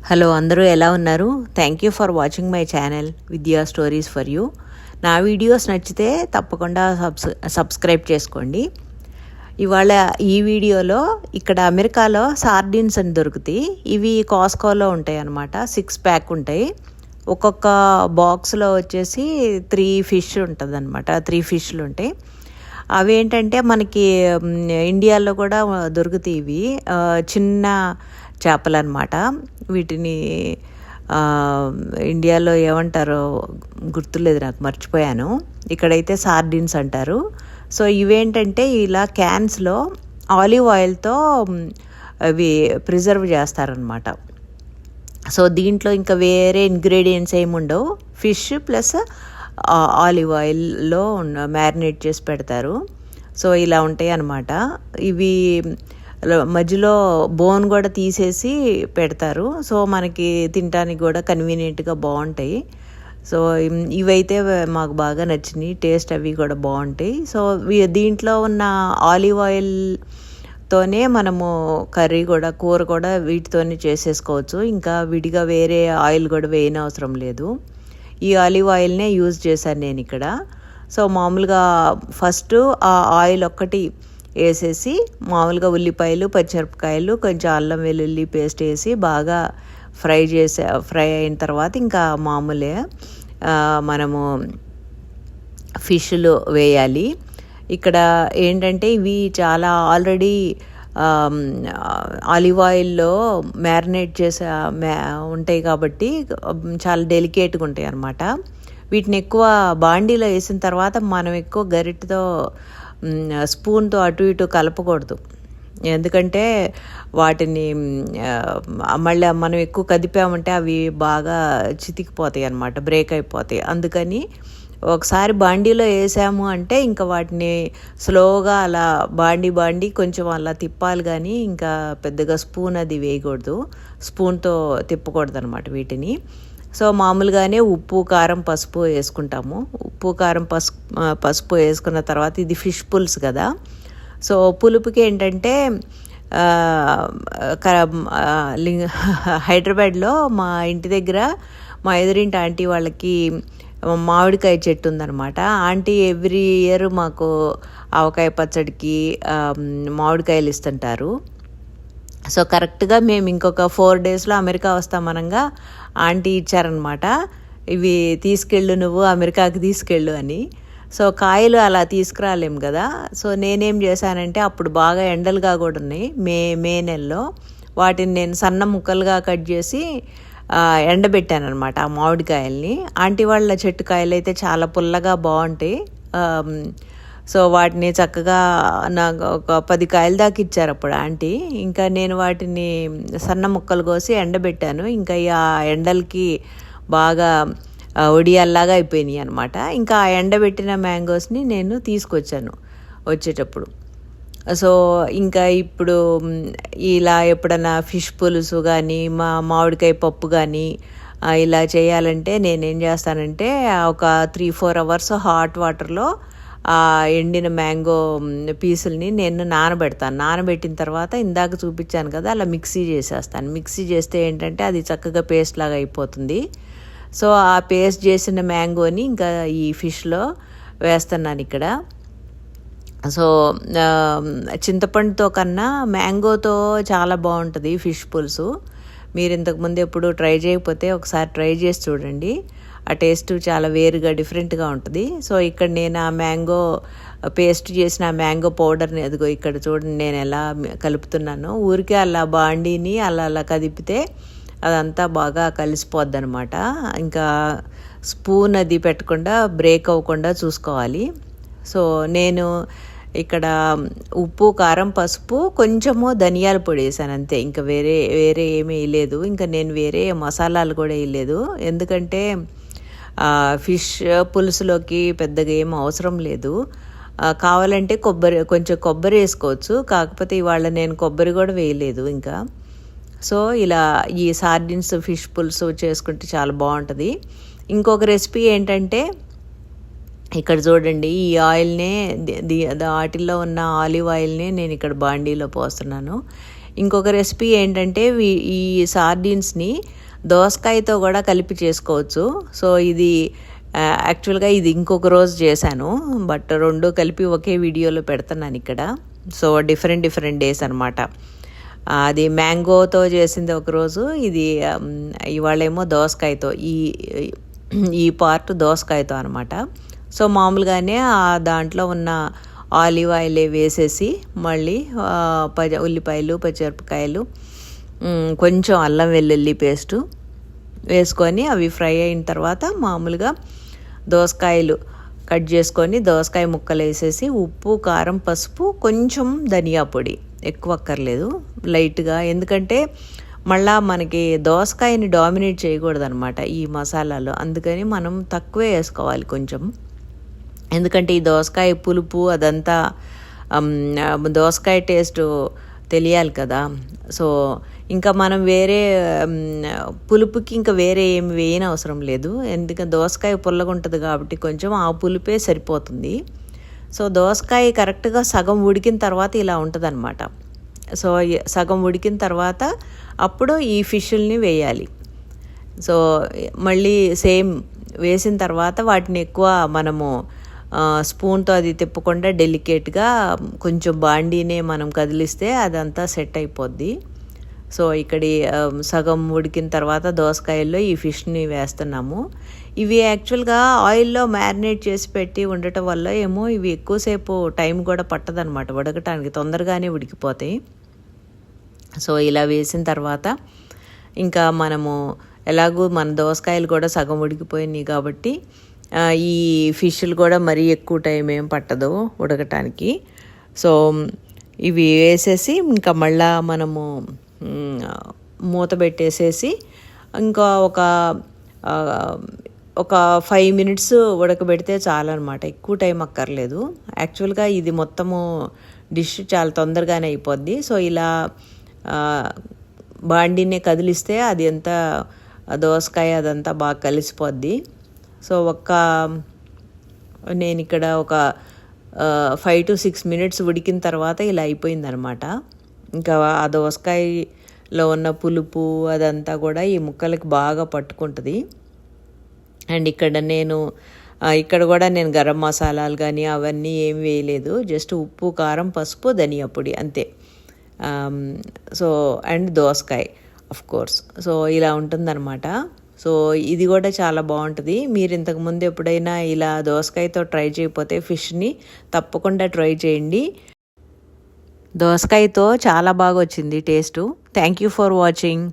Hello, అందరూ ఎలా ఉన్నారు? Thank you for watching my channel విద్యా స్టోరీస్ ఫర్ యూ. నా వీడియోస్ నచ్చితే తప్పకుండా సబ్స్క్రైబ్ చేసుకోండి. ఇవాళ ఈ వీడియోలో ఇక్కడ అమెరికాలో సార్డిన్స్ అని దొరుకుతాయి. ఇవి కాస్కోలో ఉంటాయి అన్నమాట. 6 ప్యాక్ ఉంటాయి. ఒక్కొక్క బాక్స్లో వచ్చేసి 3 ఫిష్ ఉంటుంది అనమాట. 3 ఫిష్లు ఉంటాయి. అవి ఏంటంటే మనకి ఇండియాలో కూడా దొరుకుతాయి. ఇవి చిన్న చేపలు అనమాట. వీటిని ఇండియాలో ఏమంటారో గుర్తులేదు, నాకు మర్చిపోయాను. ఇక్కడైతే సార్డిన్స్ అంటారు. సో ఇవేంటంటే ఇలా క్యాన్స్లో ఆలివ్ ఆయిల్తో అవి ప్రిజర్వ్ చేస్తారనమాట. సో దీంట్లో ఇంకా వేరే ఇంగ్రీడియంట్స్ ఏమి ఉండవు. ఫిష్ ప్లస్ ఆలివ్ ఆయిల్లో మ్యారినేట్ చేసి పెడతారు. సో ఇలా ఉంటాయి అన్నమాట. ఇవి మధ్యలో బోన్ కూడా తీసేసి పెడతారు. సో మనకి తినడానికి కూడా కన్వీనియంట్గా బాగుంటాయి. సో ఇవైతే మాకు బాగా నచ్చినాయి. టేస్ట్ అవి కూడా బాగుంటాయి. సో దీంట్లో ఉన్న ఆలివ్ ఆయిల్తోనే మనము కర్రీ కూడా, కూర కూడా వీటితోనే చేసేసుకోవచ్చు. ఇంకా విడిగా వేరే ఆయిల్ కూడా వేయని అవసరం లేదు. ఈ ఆలివ్ ఆయిల్నే యూజ్ చేశాను నేను ఇక్కడ. సో మామూలుగా ఫస్ట్ ఆ ఆయిల్ ఒక్కటి వేసేసి మామూలుగా పచ్చిమిరపకాయలు, కొంచెం అల్లం వెల్లుల్లి పేస్ట్ వేసి బాగా ఫ్రై అయిన తర్వాత ఇంకా మామూలే మనము ఫిష్లు వేయాలి. ఇక్కడ ఏంటంటే ఇవి చాలా ఆల్రెడీ ఆలివ్ ఆయిల్లో మ్యారినేట్ చేసే ఉంటాయి కాబట్టి చాలా డెలికేట్గా ఉంటాయి అన్నమాట. వీటిని ఎక్కువ బాండీలో వేసిన తర్వాత మనం ఎక్కువ గరిటెతో స్పూన్తో అటు ఇటు కలపకూడదు. ఎందుకంటే వాటిని మళ్ళీ మనం ఎక్కువ కదిపామంటే అవి బాగా చితికిపోతాయి అన్నమాట, బ్రేక్ అయిపోతాయి. అందుకని ఒకసారి బాండీలో వేసాము అంటే ఇంకా వాటిని స్లోగా అలా బాండీ కొంచెం అలా తిప్పాలి, కానీ ఇంకా పెద్దగా స్పూన్ అది వేయకూడదు, స్పూన్తో తిప్పకూడదు అనమాట వీటిని. సో మామూలుగానే ఉప్పు, కారం, పసుపు వేసుకుంటాము. ఉప్పు, కారం, పసుపు వేసుకున్న తర్వాత ఇది ఫిష్ పులుసు కదా. సో పులుపుకి ఏంటంటే హైదరాబాద్లో మా ఇంటి దగ్గర మా ఎదురింటి ఆంటీ వాళ్ళకి మామిడికాయ చెట్టు ఉందన్నమాట. ఆంటీ ఎవ్రీ ఇయర్ మాకు ఆవకాయ పచ్చడికి మామిడికాయలు ఇస్తుంటారు. సో కరెక్ట్గా మేము ఇంకొక 4 డేస్లో అమెరికా వస్తామనగా ఆంటీ ఇచ్చారనమాట. ఇవి తీసుకెళ్ళు, నువ్వు అమెరికాకి తీసుకెళ్ళు అని. సో కాయలు అలా తీసుకురాలేము కదా. సో నేనేం చేశానంటే అప్పుడు బాగా ఎండలుగా కూడా ఉన్నాయి, మే నెలలో. వాటిని నేను సన్న ముక్కలుగా కట్ చేసి ఎండబెట్టాను అనమాట ఆ మామిడికాయల్ని. ఆంటీ వాళ్ళ చెట్టు కాయలు అయితే చాలా పుల్లగా బాగుంటాయి. సో వాటిని చక్కగా నాకు ఒక 10 కాయల దాకా ఇచ్చారు అప్పుడు ఆంటీ. ఇంకా నేను వాటిని సన్న ముక్కలు కోసి ఎండబెట్టాను. ఇంకా ఆ ఎండలకి బాగా ఒడియాల్లాగా అయిపోయినాయి అనమాట. ఇంకా ఆ ఎండబెట్టిన మ్యాంగోస్ని నేను తీసుకొచ్చాను వచ్చేటప్పుడు. సో ఇంకా ఇప్పుడు ఇలా ఎప్పుడన్నా ఫిష్ పులుసు కానీ మామిడికాయ పప్పు కానీ ఇలా చేయాలంటే నేనేం చేస్తానంటే ఒక 3-4 అవర్స్ హాట్ వాటర్లో ఆ ఎండిన మ్యాంగో పీసుల్ని నేను నానబెడతాను. నానబెట్టిన తర్వాత ఇందాక చూపించాను కదా, అలా మిక్సీ చేసేస్తాను. మిక్సీ చేస్తే ఏంటంటే అది చక్కగా పేస్ట్ లాగా అయిపోతుంది. సో ఆ పేస్ట్ చేసిన మ్యాంగోని ఇంకా ఈ ఫిష్లో వేస్తున్నాను ఇక్కడ. సో చింతపండుతో కన్నా మ్యాంగోతో చాలా బాగుంటుంది ఫిష్ పులుసు. మీరు ఇంతకుముందు ఎప్పుడు ట్రై చేయకపోతే ఒకసారి ట్రై చేసి చూడండి. ఆ టేస్ట్ చాలా వేరుగా డిఫరెంట్గా ఉంటుంది. సో ఇక్కడ నేను ఆ మ్యాంగో పేస్ట్ చేసిన ఆ మ్యాంగో పౌడర్ని అదిగో ఇక్కడ చూడండి నేను ఎలా కలుపుతున్నాను. ఊరికే అలా బాండీని అలా కదిపితే అదంతా బాగా కలిసిపోద్ది అనమాట. ఇంకా స్పూన్ అది పెట్టకుండా బ్రేక్ అవ్వకుండా చూసుకోవాలి. సో నేను ఇక్కడ ఉప్పు, కారం, పసుపు, కొంచెము ధనియాల పొడి వేసాను అంతే. ఇంకా వేరే ఏమీ వేయలేదు. ఇంకా నేను వేరే మసాలాలు కూడా వేయలేదు. ఎందుకంటే ఫిష్ పులుసులోకి పెద్దగా ఏం అవసరం లేదు. కావాలంటే కొంచెం కొబ్బరి వేసుకోవచ్చు. కాకపోతే ఇవాళ నేను కొబ్బరి కూడా వేయలేదు ఇంకా. సో ఇలా ఈ సార్డిన్స్ ఫిష్ పులుసు చేసుకుంటే చాలా బాగుంటుంది. ఇంకొక రెసిపీ ఏంటంటే ఇక్కడ చూడండి, ఈ ఆయిల్నే వాటిల్లో ఉన్న ఆలివ్ ఆయిల్ని నేను ఇక్కడ బాండీలో పోస్తున్నాను. ఇంకొక రెసిపీ ఏంటంటే ఈ సార్డిన్స్ని దోసకాయతో కూడా కలిపి చేసుకోవచ్చు. సో ఇది యాక్చువల్గా ఇది ఇంకొక రోజు చేశాను, బట్ రెండు కలిపి ఒకే వీడియోలో పెడుతున్నాను ఇక్కడ. సో డిఫరెంట్ డేస్ అనమాట. అది మ్యాంగోతో చేసింది ఒకరోజు, ఇది ఇవాళేమో దోసకాయతో, ఈ పార్ట్ దోసకాయతో అనమాట. సో మామూలుగానే దాంట్లో ఉన్న ఆలివ్ ఆయిల్ వేసేసి మళ్ళీ ఉల్లిపాయలు, పచ్చిమిరపకాయలు, కొంచెం అల్లం వెల్లుల్లి పేస్టు వేసుకొని అవి ఫ్రై అయిన తర్వాత మామూలుగా దోసకాయలు కట్ చేసుకొని దోసకాయ ముక్కలు వేసేసి ఉప్పు, కారం, పసుపు, కొంచెం ధనియా పొడి, ఎక్కువ అక్కర్లేదు, లైట్గా. ఎందుకంటే మళ్ళా మనకి దోసకాయని డామినేట్ చేయకూడదు అనమాట ఈ మసాలాలో, అందుకని మనం తక్కువే వేసుకోవాలి కొంచెం. ఎందుకంటే ఈ దోసకాయ పులుపు అదంతా దోసకాయ టేస్ట్ తెలియాలి కదా. సో ఇంకా మనం వేరే పులుపుకి ఇంకా వేరే ఏమి వేయని అవసరం లేదు, ఎందుకంటే దోసకాయ పుల్లగా ఉంటుంది కాబట్టి కొంచెం ఆ పులుపే సరిపోతుంది. సో దోసకాయ కరెక్ట్గా సగం ఉడికిన తర్వాత ఇలా ఉంటుంది అనమాట. సో సగం ఉడికిన తర్వాత అప్పుడు ఈ ఫిష్ని వేయాలి. సో మళ్ళీ సేమ్ వేసిన తర్వాత వాటిని ఎక్కువ మనము స్పూన్తో అది తిప్పకుండా డెలికేట్గా కొంచెం బాండీనే మనం కదిలిస్తే అదంతా సెట్ అయిపోద్ది. సో ఇక్కడ సగం ఉడికిన తర్వాత దోసకాయల్లో ఈ ఫిష్ని వేస్తున్నాము. ఇవి యాక్చువల్గా ఆయిల్లో మ్యారినేట్ చేసి పెట్టి ఉండటం వల్ల ఏమో ఇవి ఎక్కువసేపు టైం కూడా పట్టదనమాట ఉడకటానికి, తొందరగానే ఉడికిపోతాయి. సో ఇలా వేసిన తర్వాత ఇంకా మనము ఎలాగూ మన దోసకాయలు కూడా సగం ఉడికిపోయినాయి కాబట్టి ఈ ఫిష్లు కూడా మరీ ఎక్కువ టైం ఏం పట్టదు ఉడకటానికి. సో ఇవి వేసేసి ఇంకా మళ్ళా మనము మూత పెట్టేసేసి ఇంకా ఒక 5 minutes ఉడకబెడితే చాలన్నమాట, ఎక్కువ టైం అక్కర్లేదు. యాక్చువల్గా ఇది మొత్తము డిష్ చాలా తొందరగానే అయిపోద్ది. సో ఇలా బాండీనే కదిలిస్తే అది అంతా దోసకాయ అదంతా బాగా కలిసిపోద్ది. సో నేను ఇక్కడ ఒక 5 to 6 minutes ఉడికిన తర్వాత ఇలా అయిపోయిందనమాట. ఇంకా ఆ దోసకాయలో ఉన్న పులుపు అదంతా కూడా ఈ ముక్కలకి బాగా పట్టుకుంటుంది. అండ్ ఇక్కడ కూడా నేను గరం మసాలాలు కానీ అవన్నీ ఏం వేయలేదు, జస్ట్ ఉప్పు, కారం, పసుపు, ధనియా పొడి అంతే. సో అండ్ దోసకాయ ఆఫ్ కోర్స్. సో ఇలా ఉంటుందన్నమాట. సో ఇది కూడా చాలా బాగుంటుంది. మీరు ఇంతకుముందు ఎప్పుడైనా ఇలా దోసకాయతో ట్రై చేయకపోతే ఫిష్ని తప్పకుండా ట్రై చేయండి. దోసకాయతో చాలా బాగా వచ్చింది taste. Thank you for watching.